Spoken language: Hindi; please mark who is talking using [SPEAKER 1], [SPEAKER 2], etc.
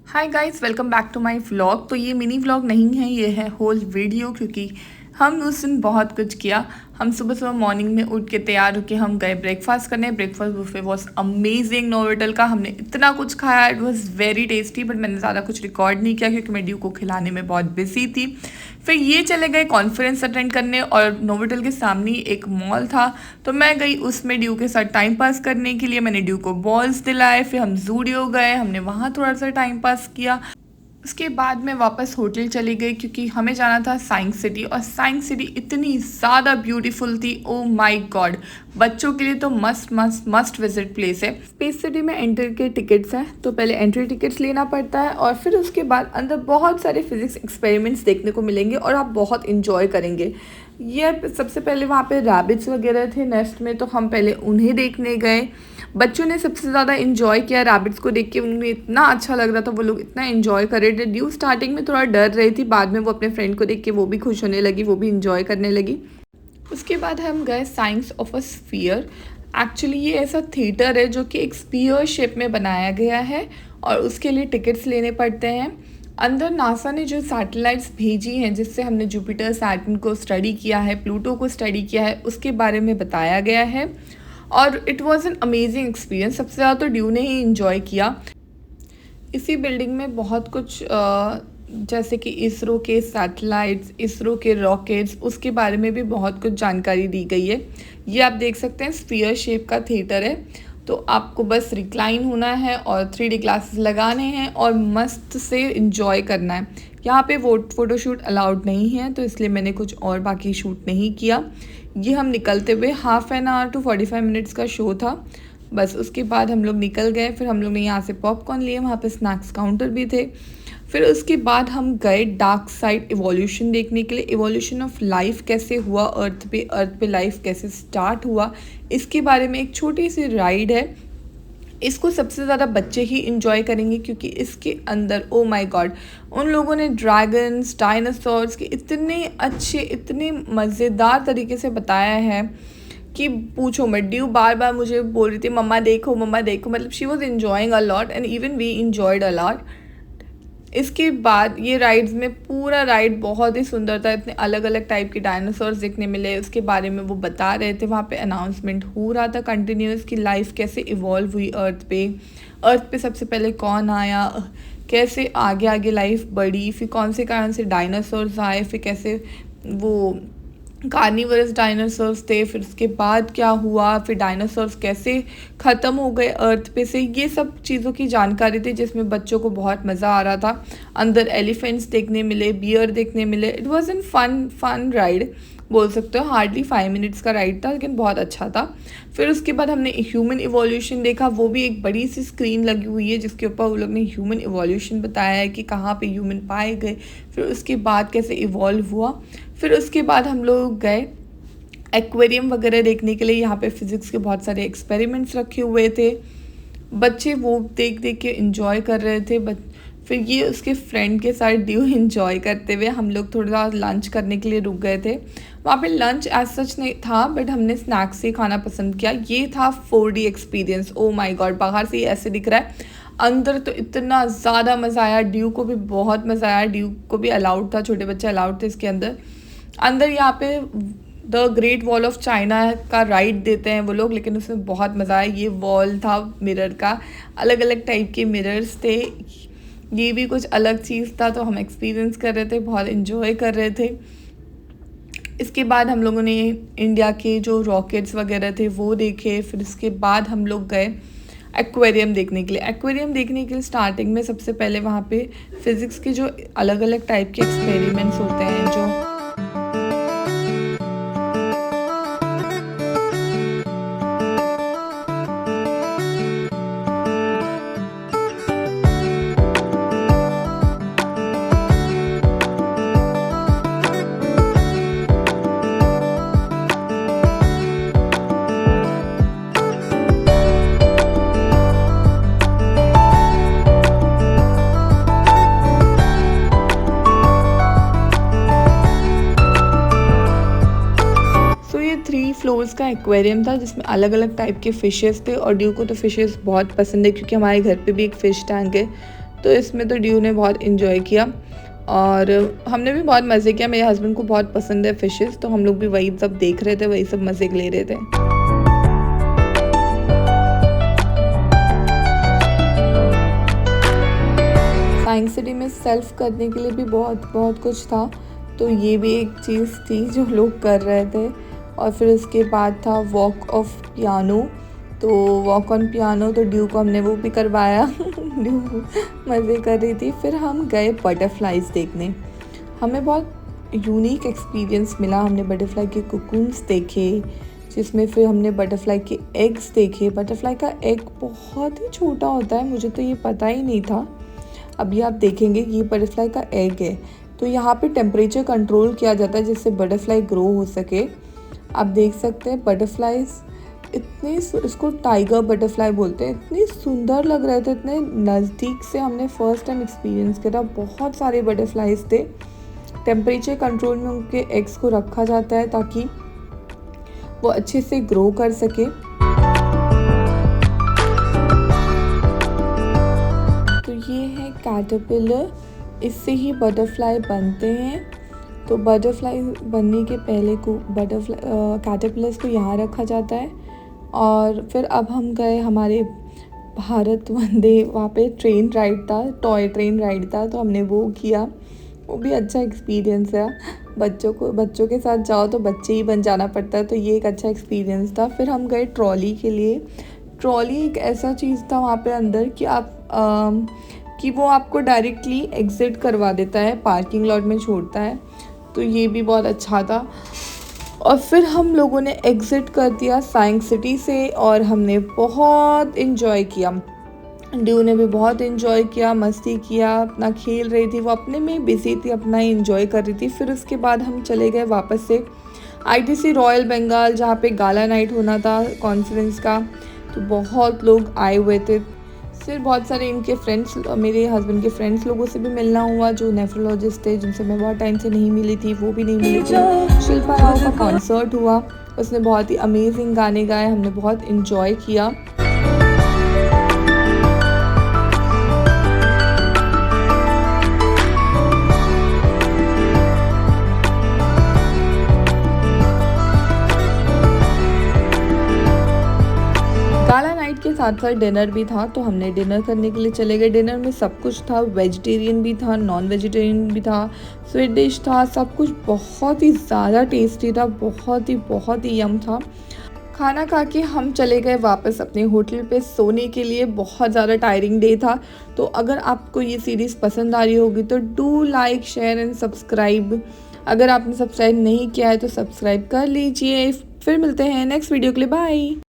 [SPEAKER 1] Hi guys, welcome back to my vlog. तो ये मिनी व्लॉग नहीं है, ये है होल वीडियो, क्योंकि हम उस दिन बहुत कुछ किया। हम सुबह सुबह मॉर्निंग में उठ के तैयार होके हम गए ब्रेकफास्ट करने। Breakfast buffet was amazing Novotel का। हमने इतना कुछ खाया, it was very tasty, but मैंने ज़्यादा कुछ रिकॉर्ड नहीं किया क्योंकि मैं ड्यू को खिलाने में बहुत बिजी थी। फिर ये चले गए कॉन्फ्रेंस अटेंड करने, और नोवोटेल के सामने एक मॉल था, तो मैं गई उसमें ड्यू के साथ टाइम पास करने के लिए। मैंने ड्यू को बॉल्स दिलाए, फिर हम जूडियो गए, हमने वहाँ थोड़ा सा टाइम पास किया। उसके बाद मैं वापस होटल चली गई क्योंकि हमें जाना था साइंस सिटी, और साइंस सिटी इतनी ज़्यादा ब्यूटीफुल थी, ओ माय गॉड। बच्चों के लिए तो must must must visit place है। स्पेस सिटी में एंट्री के टिकट्स हैं, तो पहले एंट्री टिकट्स लेना पड़ता है, और फिर उसके बाद अंदर बहुत सारे फिजिक्स एक्सपेरिमेंट्स देखने को मिलेंगे और आप बहुत इंजॉय करेंगे। ये सबसे पहले वहाँ पे रैबिट्स वगैरह थे नेस्ट में, तो हम पहले उन्हें देखने गए। बच्चों ने सबसे ज़्यादा इन्जॉय किया रैबिट्स को देख के, उन्हें इतना अच्छा लग रहा था, वो लोग इतना इन्जॉय कर रहे थे। ड्यू स्टार्टिंग में थोड़ा डर रही थी, बाद में वो अपने फ्रेंड को देख के वो भी खुश होने लगी, वो भी इन्जॉय करने लगी। उसके बाद हम गए science of a sphere. Actually ये ऐसा थिएटर है जो कि एक स्फीयर शेप में बनाया गया है, और उसके लिए टिकट्स लेने पड़ते हैं। अंदर नासा ने जो सैटेलाइट्स भेजी हैं, जिससे हमने जुपिटर, सैटर्न को स्टडी किया है, प्लूटो को स्टडी किया है, उसके बारे में बताया गया है, और it was an amazing experience. सबसे ज़्यादा तो ड्यू ने ही इन्जॉय किया। इसी बिल्डिंग में बहुत कुछ जैसे कि इसरो के सैटेलाइट्स, इसरो के रॉकेट्स, उसके बारे में भी बहुत कुछ जानकारी दी गई है। ये आप देख सकते हैं, स्फीयर शेप का थिएटर है, तो आपको बस रिक्लाइन होना है और 3D ग्लासेस लगाने हैं और मस्त से इन्जॉय करना है। यहाँ पे फ़ोटोशूट अलाउड नहीं है, तो इसलिए मैंने कुछ और बाकी शूट नहीं किया। ये हम निकलते हुए half an hour to 45 minutes का शो था। बस उसके बाद हम लोग निकल गए। फिर हम लोग ने यहाँ से पॉपकॉर्न लिए, वहाँ पे स्नैक्स काउंटर भी थे। फिर उसके बाद हम गए डार्क साइड इवोल्यूशन देखने के लिए। इवोल्यूशन ऑफ लाइफ कैसे हुआ अर्थ पे लाइफ कैसे स्टार्ट हुआ, इसके बारे में एक छोटी सी राइड है। इसको सबसे ज़्यादा बच्चे ही इंजॉय करेंगे, क्योंकि इसके अंदर ओ माय गॉड उन लोगों ने ड्रैगन्स, डायनासोर्स के इतने अच्छे, इतने मज़ेदार तरीके से बताया है कि पूछो मत। ड्यू बार बार मुझे बोल रही थी मम्मा देखो, मम्मा देखो, मतलब she was enjoying a lot and even we enjoyed a lot. इसके बाद ये राइड्स में पूरा राइड बहुत ही सुंदर था। इतने अलग अलग टाइप के डायनासोर्स देखने मिले, उसके बारे में वो बता रहे थे। वहाँ पे अनाउंसमेंट हो रहा था कंटिन्यूस कि लाइफ कैसे इवॉल्व हुई अर्थ पे सबसे पहले कौन आया, कैसे आगे आगे लाइफ बढ़ी, फिर कौन से कारण से डायनासोर्स आए, फिर कैसे वो कार्निवरस डायनासोर्स थे, फिर उसके बाद क्या हुआ, फिर डायनासोर्स कैसे ख़त्म हो गए अर्थ पे से। ये सब चीज़ों की जानकारी थी, जिसमें बच्चों को बहुत मज़ा आ रहा था। अंदर एलिफेंट्स देखने मिले, बियर देखने मिले। It was an fun ride बोल सकते हो। हार्डली 5 मिनट्स का राइड था, लेकिन बहुत अच्छा था। फिर उसके बाद हमने ह्यूमन इवोल्यूशन देखा। वो भी एक बड़ी सी स्क्रीन लगी हुई है, जिसके ऊपर वो लोग ने ह्यूमन इवोल्यूशन बताया है कि कहाँ पे ह्यूमन पाए गए, फिर उसके बाद कैसे इवॉल्व हुआ। फिर उसके बाद हम लोग गए एक्वेरियम वगैरह देखने के लिए। यहाँ पे फिज़िक्स के बहुत सारे एक्सपेरिमेंट्स रखे हुए थे, बच्चे वो देख देख के इंजॉय कर रहे थे। फिर ये उसके फ्रेंड के साथ ड्यू इंजॉय करते हुए हम लोग थोड़ा लंच करने के लिए रुक गए थे। वहाँ पे लंच एज सच नहीं था, बट हमने स्नैक्स से खाना पसंद किया। ये था 4D experience. Oh my God, बाहर से ही ऐसे दिख रहा है, अंदर तो इतना ज़्यादा मज़ा आया। ड्यू को भी बहुत मज़ा आया। ड्यू को भी अलाउड था, छोटे बच्चे अलाउड थे इसके अंदर यहाँ पे the great wall of China का राइड देते हैं वो लोग, लेकिन उसमें बहुत मज़ा आया। ये वॉल था मिरर का, अलग अलग टाइप के मिरर्स थे। ये भी कुछ अलग चीज़ था, तो हम एक्सपीरियंस कर रहे थे, बहुत इन्जॉय कर रहे थे। इसके बाद हम लोगों ने इंडिया के जो रॉकेट्स वगैरह थे वो देखे। फिर इसके बाद हम लोग गए एक्वेरियम देखने के लिए। एक्वेरियम देखने के लिए स्टार्टिंग में सबसे पहले वहाँ पे फिज़िक्स के जो अलग अलग टाइप के एक्सपेरिमेंट्स होते हैं, जो ये 3 फ्लोर्स का एक्वेरियम था, जिसमें अलग अलग टाइप के फ़िशेस थे। और ड्यू को तो फ़िशेस बहुत पसंद है, क्योंकि हमारे घर पे भी एक फ़िश टैंक है, तो इसमें तो ड्यू ने बहुत इन्जॉय किया और हमने भी बहुत मज़े किया। मेरे हस्बैंड को बहुत पसंद है फ़िशेस, तो हम लोग भी वही सब देख रहे थे, वही सब मज़े ले रहे थे। साइंस सिटी में सेल्फ करने के लिए भी बहुत कुछ था, तो ये भी एक चीज़ थी जो लोग कर रहे थे। और फिर उसके बाद था वॉक ऑफ पियानो, तो वॉक ऑन पियानो तो ड्यू को हमने वो भी करवाया ड्यू मज़े कर रही थी। फिर हम गए बटरफ्लाइज देखने। हमें बहुत यूनिक एक्सपीरियंस मिला। हमने बटरफ्लाई के कोकून्स देखे, जिसमें फिर हमने बटरफ्लाई के एग्स देखे। बटरफ्लाई का एग बहुत ही छोटा होता है, मुझे तो ये पता ही नहीं था। अभी आप देखेंगे ये बटरफ्लाई का एग है, तो यहाँ पे टेम्परेचर कंट्रोल किया जाता है जिससे बटरफ्लाई ग्रो हो सके। आप देख सकते हैं बटरफ्लाईज इतने, इसको टाइगर बटरफ्लाई बोलते हैं, इतने सुंदर लग रहे थे, इतने नज़दीक से हमने फर्स्ट टाइम एक्सपीरियंस किया था। बहुत सारे बटरफ्लाईज थे। टेम्परेचर कंट्रोल में उनके एग्स को रखा जाता है ताकि वो अच्छे से ग्रो कर सके। तो ये है कैटरपिलर, इससे ही बटरफ्लाई बनते हैं। तो बटरफ्लाई बनने के पहले को कैटरपिलर्स को यहाँ रखा जाता है। और फिर अब हम गए हमारे भारत वंदे, वहाँ पे ट्रेन राइड था, टॉय ट्रेन राइड था, तो हमने वो किया। वो भी अच्छा एक्सपीरियंस है। बच्चों के साथ जाओ तो बच्चे ही बन जाना पड़ता है, तो ये एक अच्छा एक्सपीरियंस था। फिर हम गए ट्रॉली के लिए। ट्रॉली एक ऐसा चीज़ था वहाँ पे अंदर कि वो आपको डायरेक्टली एग्ज़िट करवा देता है, पार्किंग लॉट में छोड़ता है, तो ये भी बहुत अच्छा था। और फिर हम लोगों ने एग्ज़िट कर दिया साइंस सिटी से और हमने बहुत इन्जॉय किया। ड्यू ने भी बहुत इन्जॉय किया, मस्ती किया, अपना खेल रही थी, वो अपने में बिज़ी थी, अपना इन्जॉय कर रही थी। फिर उसके बाद हम चले गए वापस से ITC रॉयल बंगाल, जहाँ पे गाला नाइट होना था कॉन्फ्रेंस का, तो बहुत लोग आए हुए थे। फिर बहुत सारे इनके फ्रेंड्स, मेरे हस्बैंड के फ्रेंड्स लोगों से भी मिलना हुआ जो नेफ्रोलॉजिस्ट थे, जिनसे मैं बहुत टाइम से नहीं मिली थी, वो भी नहीं मिली थी। शिल्पा राव का कॉन्सर्ट हुआ, उसने बहुत ही अमेजिंग गाने गाए, हमने बहुत इन्जॉय किया। गाला नाइट के साथ साथ डिनर भी था, तो हमने डिनर करने के लिए चले गए। डिनर में सब कुछ था, वेजिटेरियन भी था, नॉन वेजिटेरियन भी था, स्वीट डिश था, सब कुछ बहुत ही ज़्यादा टेस्टी था, बहुत ही यम था। खाना खा के हम चले गए वापस अपने होटल पे सोने के लिए। बहुत ज़्यादा टायरिंग डे था। तो अगर आपको ये सीरीज़ पसंद आ रही होगी तो do like, share and subscribe. अगर आपने सब्सक्राइब नहीं किया है तो सब्सक्राइब कर लीजिए। फिर मिलते हैं नेक्स्ट वीडियो के लिए, बाय।